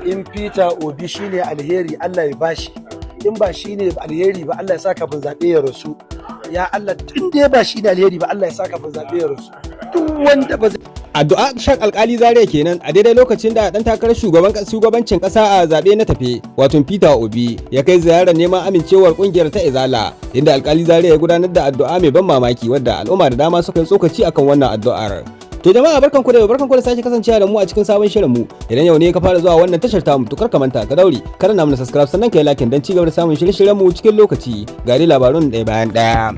in Peter Obi shine alheri Allah ya bashi, in ba shine alheri ba Allah ya sa kafin zaɓe ya rasu. Ya Allah tun da ba shine alheri ba Allah ya sa kafin zaɓe ya rasu. Duk wanda ba zai addu'a shak alkali Zariya kenan a daidai lokacin da dan takarar shugabancin kasa a zabe na tafe wato Peter Obi ya kai ziyarar neman amincewar kungiyar ta Izala, inda alkali Zariya ya gudanar da addu'a mai ban mamaki wadda al'umma da dama suka yi tsokaci akan wannan addu'ar. To jama'a barkanku da sake kasancewa da mu a cikin sabon shirin mu. Idan yau ne ka fara zuwa wannan tashar tamu to kar ka manta ka daure kada na mana subscribe sannan ka yi like dan ci gaba da samun shirye-shiryen mu cikin lokaci. Ga labarun ɗaya bayan ɗaya.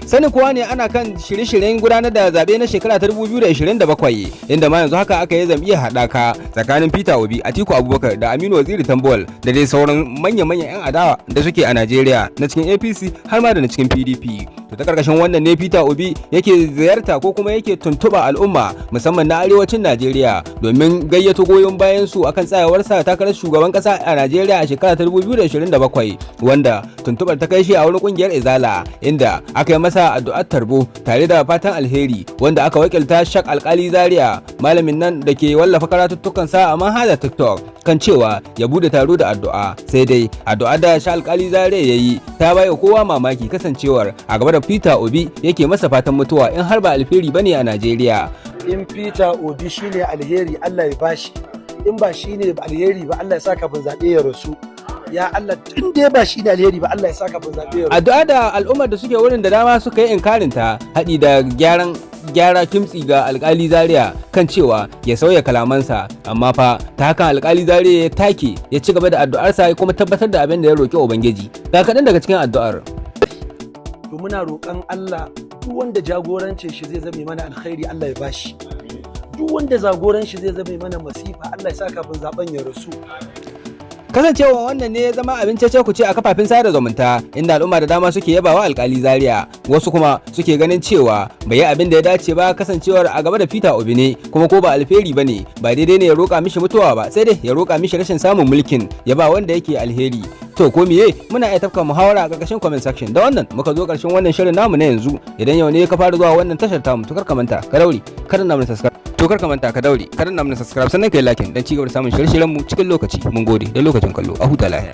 Sani kuwa ne ana kan shirye-shiryen gudanar da zaɓe na shekara ta 2027 inda ma yanzu haka aka yi jam'iyyar haɗaka tsakanin Peter Obi, Atiku Abubakar da Aminu Waziri Tambuwal da dai sauran manya-manyan 'yan adawa da suke a Najeriya na cikin APC har ma da na cikin PDP. To ta karkashin wannan ne Peter Obi yake ziyarta ko kuma yake tuntuɓa al'umma musamman na arewacin Najeriya domin gayyato goyon bayan su akan tsayawarsa takarar shugaban ƙasa a Najeriya a shekara ta 2027 wanda tuntuɓar ta kai shi a wani ƙungiyar Izala inda aka yi masa addu'ar tarbo tare da fatan alheri wanda aka wakilta Shak Alkali Zariya, malamin nan da ke wallafa karatuttukan sa a manhajar TikTok kan cewa ya bude taro da addu'a. Sai dai addu'ar da Shak Alkali Zariya yayi ta baiwa kowa mamaki kasancewar a gaba da Peter Obi yake masa fatan mutuwa in har ba alheri bane a Najeriya. In Peter Obi shine alheri Allah ya bashi, in ba shine alheri ba Allah ya sa kafin zaɓe ya rasu. Ya Allah tun da ba shi da alheri ba Allah ya saka bin zabe. Addu'a da al'ummar da suke wurin da dama suka yi inkarin ta haɗi da gyara kimtsi ga alkali Zariya kan cewa ya sauya kalamansa, amma fa ta hakan alkali Zariya ya take ya ci gaba da addu'arsa ya kuma tabbatar da abin da ya roki Ubangiji. Ga kaɗan daga cikin addu'ar. To muna roƙon Allah duk wanda jagorancin shi zai zame mana alkhairi Allah ya bashi. Duk wanda jagoran shi zai zame mana masifa Allah ya saka bin zaben ya rasu. Kasancewa wannan ne ya zama abin cece-kuce a kafafen sada zumunta inda al'umma da dama suke yabawa alkali Zariya, wasu kuma suke ganin cewa bai yi abin da ya dace ba kasancewar a gaba da Peter Obi ne kuma ko ba alheri bane ba daidai ne ya roƙa mishi mutuwa ba sai dai ya roƙa mishi rashin samun mulkin ya ba wanda yake alheri. To ko miye muna iya tafka muhawara a ƙarƙashin comment section. Da wannan muka zo ƙarshen wannan shirin namu na yanzu. Idan yau ne ka fara zuwa wannan tashar tamu to kar ka manta ka daure kada na mana subscribe. To kar ka manta ka daure kada na mana subscribe sannan kai like dan ci gaba da samun shirye-shiryen mu cikin lokaci. Mun gode da lokacin kallo. A huta lafiya.